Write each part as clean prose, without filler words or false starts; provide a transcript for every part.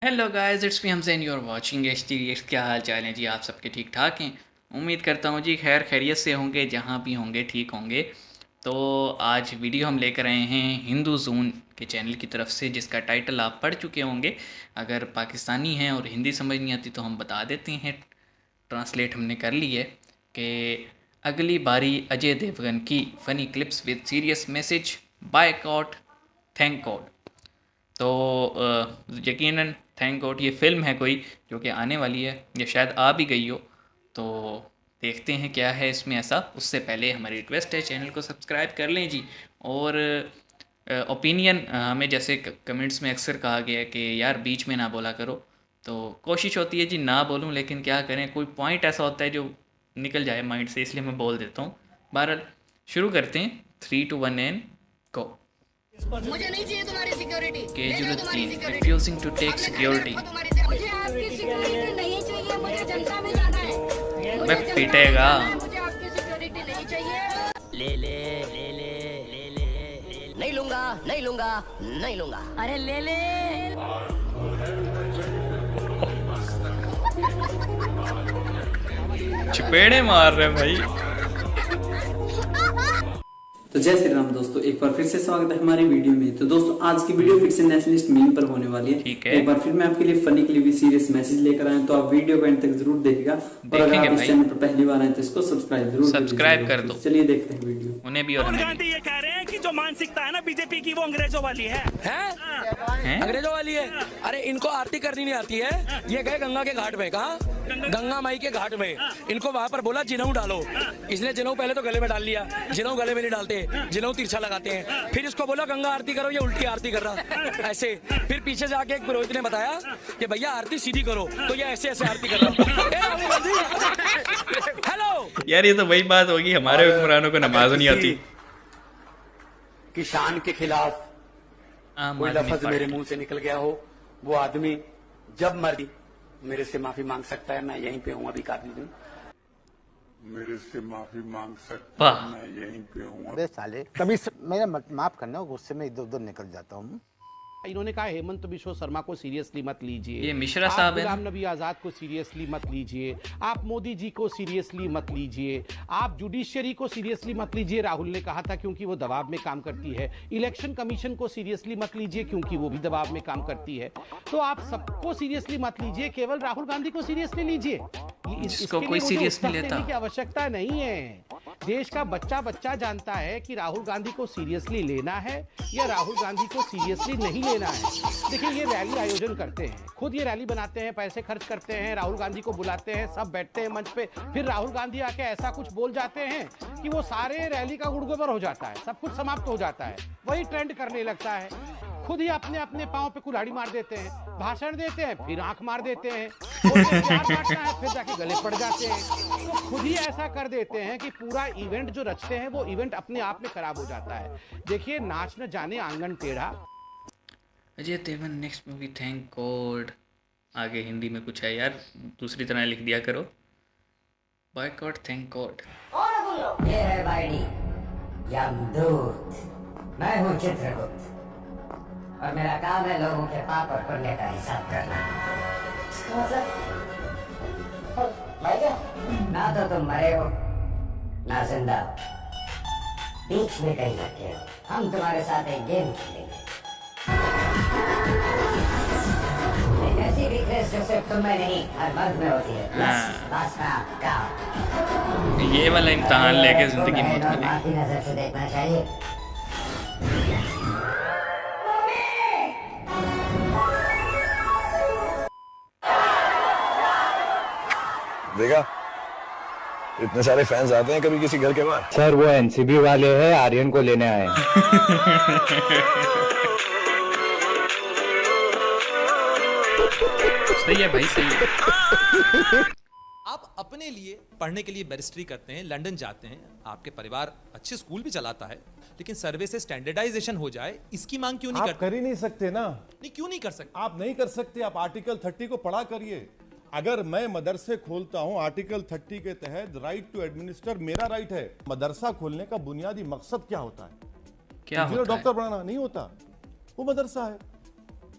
Hello guys, it's me Hamzain, you are watching HT react. क्या हाल चाल है जी? आप सबके ठीक ठाक हैं? उम्मीद करता हूँ जी खैर खैरियत से होंगे, जहाँ भी होंगे ठीक होंगे। तो आज वीडियो हम लेकर आए हैं हिंदू जोन के चैनल की तरफ से, जिसका टाइटल आप पढ़ चुके होंगे। अगर पाकिस्तानी हैं और हिंदी समझ नहीं आती तो हम बता देते हैं, ट्रांसलेट हमने कर ली है कि अगली बारी अजय देवगन की funny clips with serious message, boycott, thank God. तो यकीनन थैंक गॉड ये फ़िल्म है कोई जो कि आने वाली है, या शायद आ भी गई हो। तो देखते हैं क्या है इसमें ऐसा। उससे पहले हमारी रिक्वेस्ट है, चैनल को सब्सक्राइब कर लें जी। और ओपिनियन हमें जैसे कमेंट्स में अक्सर कहा गया है कि यार बीच में ना बोला करो, तो कोशिश होती है जी ना बोलूं, लेकिन क्या करें, कोई पॉइंट ऐसा होता है जो निकल जाए माइंड से, इसलिए मैं बोल देता हूँ। बहरहाल शुरू करते हैं। 3 2 1 एंड गो। मुझे नहीं चाहिए तुम्हारी security. केजुलुद्दीन refusing to take security। मुझे आपकी सिक्योरिटी नहीं चाहिए, मुझे जनता में जाना है। अबे पीटेगा। मुझे आपकी सिक्योरिटी नहीं चाहिए। ले ले ले ले ले ले ले नहीं लूंगा नहीं लूंगा नहीं लूंगा। अरे ले ले। चपेड़े मार रहे भाई। तो जय श्री राम दोस्तों, एक बार फिर से स्वागत है हमारी वीडियो में। तो दोस्तों आज की वीडियो फिर से नेशनलिस्ट मीम पर होने वाली है। ठीक है। एक बार फिर मैं आपके लिए फनी के लिए भी सीरियस मैसेज लेकर आया, तो आप वीडियो को एंड तक जरूर देखिएगा। और अगर आप इस चैनल पर पहली बार आए तो इसको सब्सक्राइब कर दो। चलिए देखते हैं वीडियो। उन्हें भी और हमें गांधी ये कह रहे हैं कि जो मानसिकता है ना बीजेपी की, वो अंग्रेजों वाली है। हैं? अंग्रेजों वाली है। अरे इनको आरती करनी नहीं आती है। ये गए गंगा के घाट में, कहा गंगा माई के घाट में। इनको वहां पर बोला जिनाऊ डालो, इसने जिनाऊ पहले तो गले में डाल लिया। जिनाऊ गले में नहीं डालते, जिनाऊ तिरछा लगाते हैं। फिर इसको बोला गंगा आरती करो, ये उल्टी आरती कर रहा ऐसे। फिर पीछे से आके एक पुरोहित ने बताया कि भैया आरती सीधी करो, तो ये ऐसे ऐसे आरती कर रहा। हेलो यार ये तो वही बात होगी, हमारे हुक्मरानों को नमाज नहीं आती। कि शान के खिलाफ आम कोई आदमी लफ्ज मेरे पार्टी। मुंह से निकल गया हो, वो आदमी जब मर्जी मेरे से माफी मांग सकता है। मैं यहीं पे हूँ अभी काफी दिन। मेरे से माफी मांग सकता वाह। है, मैं यहीं पे हूँ। अबे साले कभी मेरा माफ करना, गुस्से में इधर उधर निकल जाता हूँ। इन्होंने कहा हेमंत बिश्व शर्मा को सीरियसली मत लीजिए, ये मिश्रा आप साहब है गुलाम ना? नबी आजाद को सीरियसली मत लीजिए, आप मोदी जी को सीरियसली मत लीजिए, आप जुडिशियरी को सीरियसली मत लीजिए। राहुल ने कहा था क्योंकि वो दबाव में काम करती है। इलेक्शन कमीशन को सीरियसली मत लीजिए क्योंकि वो भी दबाव में काम करती है। तो आप सबको सीरियसली मत लीजिए, केवल राहुल गांधी को सीरियसली लीजिए। इसको कोई सीरियस नहीं लेता। की आवश्यकता नहीं है। देश का बच्चा बच्चा जानता है कि राहुल गांधी को सीरियसली लेना है या राहुल गांधी को सीरियसली नहीं लेना है। देखिए ये रैली आयोजन करते हैं, खुद ये रैली बनाते हैं, पैसे खर्च करते हैं, राहुल गांधी को बुलाते हैं, सब बैठते हैं मंच पे, फिर राहुल गांधी आके ऐसा कुछ बोल जाते हैं कि वो सारे रैली का गुड़गोबर हो जाता है, सब कुछ समाप्त हो जाता है, वही ट्रेंड करने लगता है। खुद ही अपने अपने पांव पे कुल्हाड़ी मार देते हैं, भाषण देते हैं, फिर आंख मार देते हैं, बोलते हैं प्यार बांटना है, फिर जाके गले पड़ जाते हैं। तो खुद ही ऐसा कर देते हैं कि पूरा इवेंट जो रचते हैं वो इवेंट अपने आप में खराब हो जाता है। देखिए नाच न जाने आंगन टेढ़ा। Ajay Devgan next movie thank God. आगे हिंदी में कुछ है यार, दूसरी तरह लिख दिया करो। Boycott thank God. ये है बाइडी यमदूत। मैं हूँ चित्रगुप्त और मेरा काम है लोगों के पाप और पुण्य का हिसाब करना। ना तो तुम मरे हो ना जिंदा, बीच में कहीं रखे हो। हम तुम्हारे साथ एक गेम खेलेंगे, एक ऐसी वीकनेस जो सिर्फ तुम में नहीं हर मर्द में होती है। ये वाला इम्तहान लेके जिंदगी मौत मिलेगी। बाकी नजर से देखना चाहिए। देखा, इतने सारे फैंस आते हैं कभी किसी घर के बाहर। सर वो एनसीबी वाले हैं, आर्यन को लेने आए हैं। सही है भाई, सही है। आप अपने लिए पढ़ने के लिए बैरिस्ट्री करते हैं, लंदन जाते हैं, आपके परिवार अच्छे स्कूल भी चलाता है, लेकिन सर्वे से स्टैंडर्डाइजेशन हो जाए इसकी मांग क्यों नहीं आप करते? कर ही नहीं सकते ना। नहीं, क्यों नहीं कर सकते? आप नहीं कर सकते। आप आर्टिकल 30 को पढ़ा करिए। अगर मैं मदरसे खोलता हूं आर्टिकल 30 के तहत राइट टू एडमिनिस्टर मेरा राइट है। मदरसा खोलने का बुनियादी मकसद क्या होता है? क्या होता है? डॉक्टर बनाना नहीं होता, वो मदरसा है।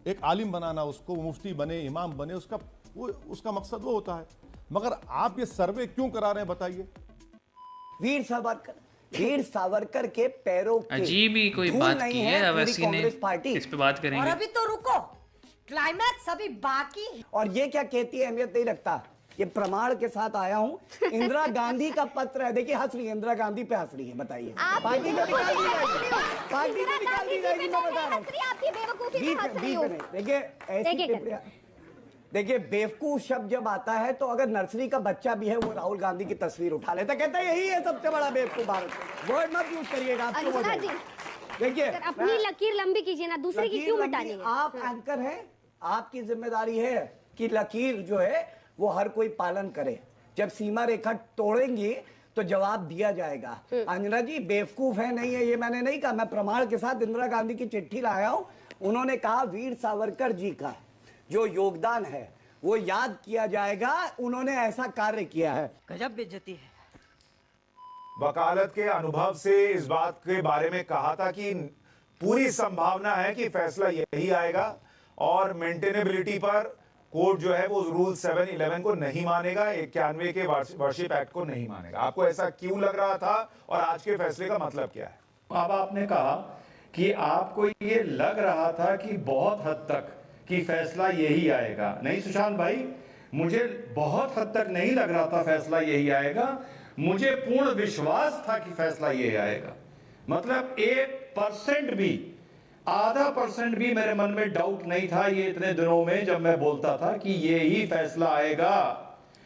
एक आलिम बनाना, उसको मुफ्ती बने, इमाम बने, उसका मकसद वो होता है। मगर आप ये सर्वे क्यों करा रहे हैं बताइए? वीर सावरकर के पैरों के अजीब ही कोई बात की है अवैसी ने, इस पे बात करेंगे। और अभी तो रुको, क्लाइमैक्स अभी बाकी। और ये क्या कहती है, अहमियत नहीं रखता। ये प्रमाण के साथ आया हूं, इंदिरा गांधी का पत्र है। देखिए हंस रही है, इंदिरा गांधी पे हंस रही है। बताइए पार्टी को निकाल दी जाएगी, पार्टी को निकाल दी जाएगी। मैं बता रहा हूँ। देखिए देखिए बेवकूफ शब्द जब आता है तो अगर नर्सरी का बच्चा भी है वो राहुल गांधी की तस्वीर उठा लेता, कहता है यही है सबसे बड़ा बेवकूफ भारत में। वर्ड मत यूज करिएगा। देखिए अपनी लकीर लंबी कीजिए ना, दूसरे की क्यों मिटानी है? आप एंकर हैं, आपकी जिम्मेदारी है कि लकीर जो है वो हर कोई पालन करे। जब सीमा रेखा तोड़ेंगी तो जवाब दिया जाएगा। अंजना जी बेवकूफ है नहीं है ये मैंने नहीं कहा, मैं प्रमाण के साथ इंदिरा गांधी की चिट्ठी लाया हूं। उन्होंने कहा वीर सावरकर जी का जो योगदान है वो याद किया जाएगा, उन्होंने ऐसा कार्य किया है। गजब बेइज्जती है। वकालत के अनुभव से इस बात के बारे में कहा था कि पूरी संभावना है कि फैसला यही आएगा और मेंटेनेबिलिटी पर कोर्ट जो है वो रूल 711 को नहीं मानेगा, 91 के वर्शिप एक्ट को नहीं मानेगा। आपको ऐसा क्यों लग रहा था और आज के फैसले का मतलब क्या है? अब आपने कहा कि आपको ये लग रहा था कि बहुत हद तक कि फैसला यही आएगा। नहीं सुशांत भाई, मुझे बहुत हद तक नहीं लग रहा था फैसला यही आएगा। मुझे पूर्ण विश्वास था कि फैसला यही आएगा। मतलब 1% भी, आधा % भी मेरे मन में डाउट नहीं था ये इतने दिनों में जब मैं बोलता था कि ये ही फैसला आएगा।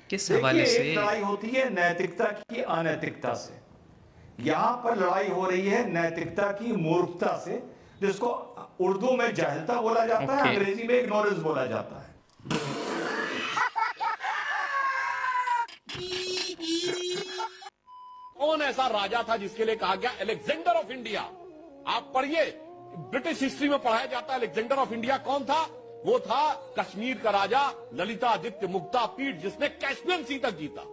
किस हवाले से? एक लड़ाई होती है नैतिकता की अनैतिकता से, यहां पर लड़ाई हो रही है नैतिकता की मूर्खता से, जिसको उर्दू में जाहिलता बोला जाता है, अंग्रेजी में इग्नोरेंस बोला जाता है। कौन ऐसा राजा था जिसके लिए कहा गया अलेक्जेंडर ऑफ इंडिया? आप पढ़िए, ब्रिटिश हिस्ट्री में पढ़ाया जाता है अलेक्जेंडर ऑफ इंडिया कौन था? वो था कश्मीर का राजा ललितादित्य मुक्तापीठ, जिसने कैस्पियन सी तक जीता।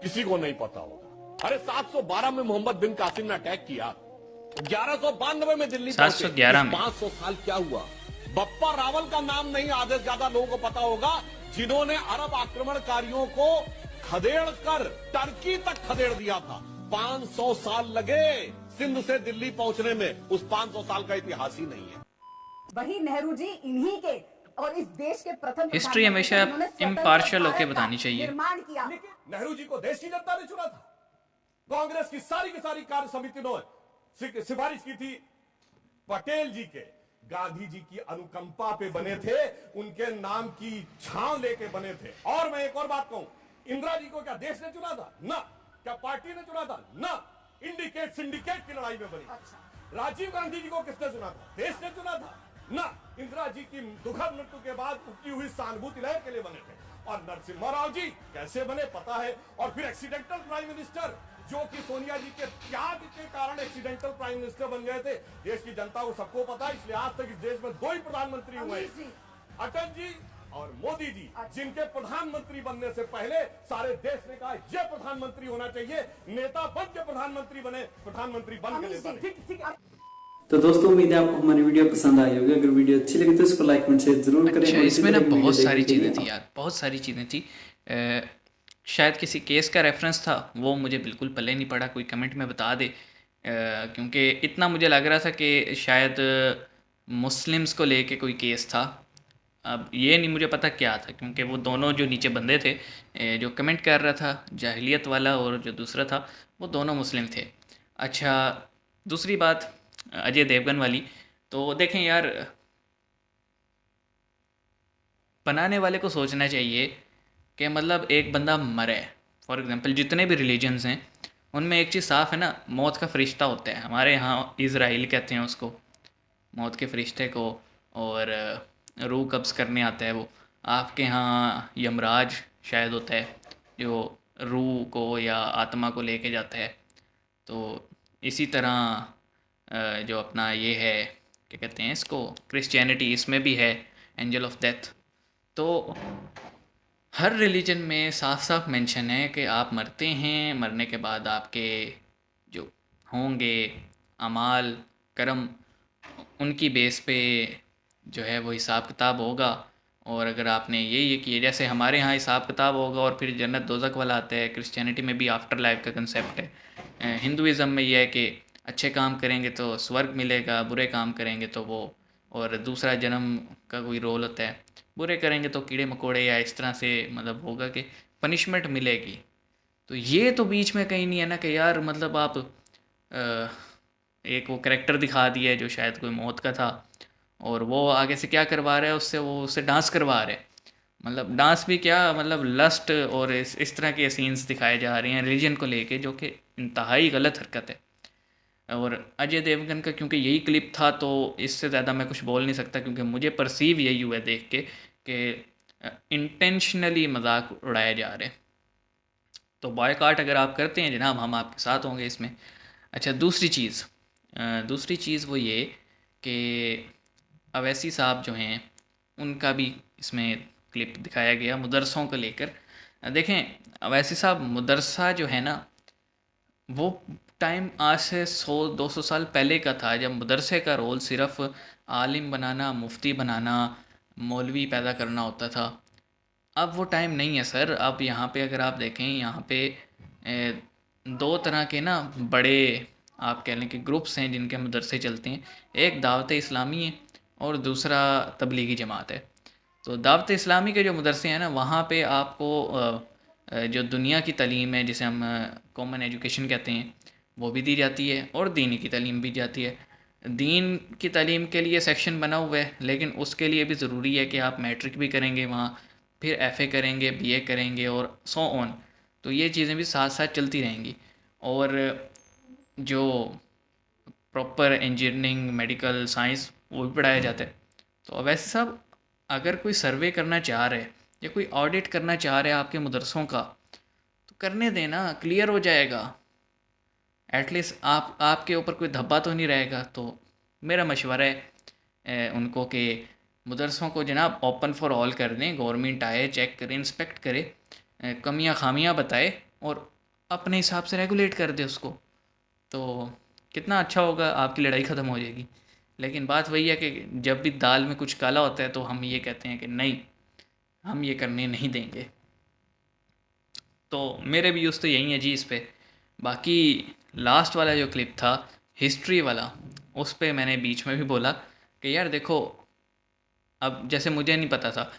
किसी को नहीं पता होगा। अरे 712 में मोहम्मद बिन कासिम ने अटैक किया, 1192 में दिल्ली 711 में 500 साल क्या हुआ? बप्पा रावल का नाम नहीं आधे से ज्यादा लोगों को पता होगा, जिन्होंने अरब आक्रमणकारियों को खदेड़ कर टर्की तक खदेड़ दिया था। 500 साल लगे सिंध से दिल्ली पहुंचने में, उस 500 साल का इतिहास ही नहीं है। वही नेहरू जी इन्हीं के और इस देश के प्रथम हिस्ट्री हमेशा इम्पार्शियल होकर बतानी चाहिए। निर्माण किया। नेहरू जी को देश की जनता ने चुना था। कांग्रेस की सारी कार्य समिति ने सिफारिश की थी। पटेल जी के गांधी जी की अनुकंपा पे बने थे, उनके नाम की छांव लेके बने थे। और मैं एक और बात कहूं, इंदिरा जी को क्या देश ने चुना था? ना। क्या पार्टी ने चुना था? ना। इंडिकेट सिंडिकेट की लड़ाई में बनी। राजीव गांधी जी को किसने चुना था? देश ने चुना था? ना। इंदिरा जी की दुखद मृत्यु के बाद उठी हुई सहानुभूति लहर के लिए बने थे। और नरसिम्हा राव जी कैसे बने पता है। और फिर एक्सीडेंटल प्राइम मिनिस्टर, जो कि सोनिया जी के त्याग के कारण एक्सीडेंटल प्राइम मिनिस्टर बन गए थे। देश की जनता को सबको पता है, इसलिए आज तक इस देश में 2 ही प्रधानमंत्री हुए, अटल जी और मोदी जी, जिनके प्रधानमंत्री बनने से पहले सारे देश ने कहा ये प्रधानमंत्री होना चाहिए। नेता बन के प्रधानमंत्री बने, प्रधानमंत्री बन के नेता नहीं। तो दोस्तों उम्मीद है आपको हमारी वीडियो पसंद आई होगी। अगर वीडियो अच्छी लगी तो इसको लाइक कमेंट शेयर जरूर करें। अच्छा, इसमें ना बहुत सारी चीज़ें थी यार, बहुत सारी चीज़ें थी। शायद किसी केस का रेफरेंस था, वो मुझे बिल्कुल पल्ले नहीं पड़ा, कोई कमेंट में बता दे। क्योंकि इतना मुझे लग रहा था कि शायद मुस्लिम्स को लेके कोई केस था। अब ये नहीं मुझे पता क्या था, क्योंकि वो दोनों जो नीचे बंदे थे, जो कमेंट कर रहा था जाहिलियत वाला और जो दूसरा था, वो दोनों मुस्लिम थे। अच्छा, दूसरी बात अजय देवगन वाली, तो देखें यार, बनाने वाले को सोचना चाहिए कि मतलब एक बंदा मरे। फॉर एग्जांपल जितने भी रिलीजन्स हैं उनमें एक चीज़ साफ़ है ना, मौत का फरिश्ता होता है। हमारे यहाँ इज़राइल कहते हैं उसको, मौत के फरिश्ते को, और रूह कब्ज़ करने आता है वो। आपके यहाँ यमराज शायद होता है, जो रूह को या आत्मा को लेके जाता है। तो इसी तरह जो अपना ये है, क्या कहते हैं इसको, क्रिश्चियनिटी, इसमें भी है एंजल ऑफ डेथ। तो हर रिलीजन में साफ साफ मेंशन है कि आप मरते हैं, मरने के बाद आपके जो होंगे अमाल कर्म, उनकी बेस पे जो है वो हिसाब किताब होगा। और अगर आपने ये किए, जैसे हमारे यहाँ हिसाब किताब होगा और फिर जन्नत दोज़ख वाला आता है, क्रिश्चियनिटी में भी आफ्टर लाइफ का कंसेप्ट है, हिंदुज़म में ये है कि अच्छे काम करेंगे तो स्वर्ग मिलेगा, बुरे काम करेंगे तो वो, और दूसरा जन्म का कोई रोल होता है, बुरे करेंगे तो कीड़े मकोड़े या इस तरह से मतलब होगा कि पनिशमेंट मिलेगी। तो ये तो बीच में कहीं नहीं है ना कि यार मतलब आप एक वो करैक्टर दिखा दिया है जो शायद कोई मौत का था, और वो आगे से क्या करवा रहा है उससे, वो उससे डांस करवा रहे हैं। मतलब डांस भी क्या, मतलब लस्ट और इस तरह के सीन्स दिखाए जा रहे हैं रिलीजन को लेके, जो कि इंतहाई गलत हरकत है। और अजय देवगन का क्योंकि यही क्लिप था तो इससे ज़्यादा मैं कुछ बोल नहीं सकता, क्योंकि मुझे परसीव यही हुआ देख के कि इंटेंशनली मजाक उड़ाए जा रहे हैं। तो बॉयकॉट अगर आप करते हैं जनाब, हम आपके साथ होंगे इसमें। अच्छा, दूसरी चीज़ वो ये कि अवैसी साहब जो हैं उनका भी इसमें क्लिप दिखाया गया मुदरसों को लेकर। देखें, अवैसी साहब मुदरसा जो है ना, वो टाइम आज से 100-200 साल पहले का था, जब मदरसे का रोल सिर्फ आलिम बनाना, मुफ्ती बनाना, मौलवी पैदा करना होता था। अब वो टाइम नहीं है सर। अब यहाँ पे अगर आप देखें, यहाँ पे दो तरह के ना बड़े आप कह लें कि ग्रुप्स हैं जिनके मदरसे चलते हैं। एक दावत इस्लामी है और दूसरा तबलीगी जमात है। तो दावत इस्लामी के जो मदरसे हैं ना, वहाँ पे आपको जो दुनिया की तालीम है, जिसे हम कॉमन एजुकेशन कहते हैं, वो भी दी जाती है और दीनी की तालीम भी जाती है। दीन की तालीम के लिए सेक्शन बना हुआ है, लेकिन उसके लिए भी ज़रूरी है कि आप मैट्रिक भी करेंगे वहाँ, फिर FA करेंगे, BA करेंगे और सो ऑन। तो ये चीज़ें भी साथ साथ चलती रहेंगी। और जो प्रॉपर इंजीनियरिंग, मेडिकल, साइंस वो भी पढ़ाया जाता है। तो वैसे सब अगर कोई सर्वे करना चाह रहे या कोई ऑडिट करना चाह रहे आपके मदरसों का, तो करने देना, क्लियर हो जाएगा। एटलीस्ट आपके ऊपर कोई धब्बा तो नहीं रहेगा। तो मेरा मशवरा है उनको कि मदरसों को जनाब ओपन फॉर ऑल कर दें। गवर्नमेंट आए, चेक करे, इंस्पेक्ट करे, कमियां खामियां बताए और अपने हिसाब से रेगुलेट कर दे उसको। तो कितना अच्छा होगा, आपकी लड़ाई ख़त्म हो जाएगी। लेकिन बात वही है कि जब भी दाल में कुछ काला होता है तो हम ये कहते हैं कि नहीं, हम ये करने नहीं देंगे। तो मेरे व्यूज़ तो यही है जी इस पे। बाकी लास्ट वाला जो क्लिप था हिस्ट्री वाला, उस पे मैंने बीच में भी बोला कि यार देखो, अब जैसे मुझे नहीं पता था,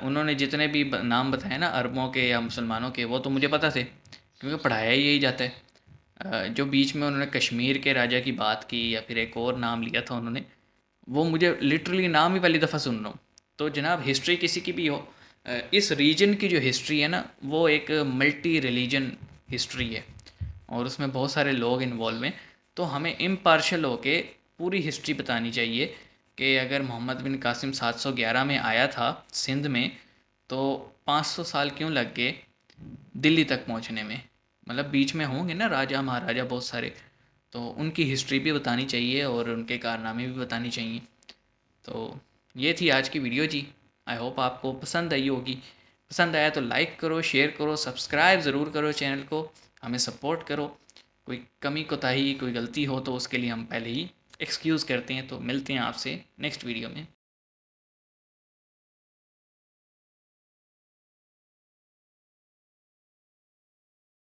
उन्होंने जितने भी नाम बताए ना अरबों के या मुसलमानों के, वो तो मुझे पता थे क्योंकि पढ़ाया ही यही जाता है। जो बीच में उन्होंने कश्मीर के राजा की बात की या फिर एक और नाम लिया था उन्होंने, वो मुझे लिटरली नाम ही पहली दफ़ा सुन रहा हूँ। तो जनाब हिस्ट्री किसी की भी हो, इस रीजन की जो हिस्ट्री है ना, वो एक मल्टी रिलीजन हिस्ट्री है और उसमें बहुत सारे लोग इन्वॉल्व हैं। तो हमें इम्पार्शल होके पूरी हिस्ट्री बतानी चाहिए कि अगर मोहम्मद बिन कासिम 711 में आया था सिंध में, तो 500 साल क्यों लग गए दिल्ली तक पहुंचने में। मतलब बीच में होंगे ना राजा महाराजा बहुत सारे, तो उनकी हिस्ट्री भी बतानी चाहिए और उनके कारनामे भी बतानी चाहिए। तो ये थी आज की वीडियो जी। आई होप आपको पसंद आई होगी। पसंद आया तो लाइक करो, शेयर करो, सब्सक्राइब ज़रूर करो चैनल को, हमें सपोर्ट करो। कोई कमी कोताही, कोई गलती हो तो उसके लिए हम पहले ही एक्सक्यूज़ करते हैं। तो मिलते हैं आपसे नेक्स्ट वीडियो में।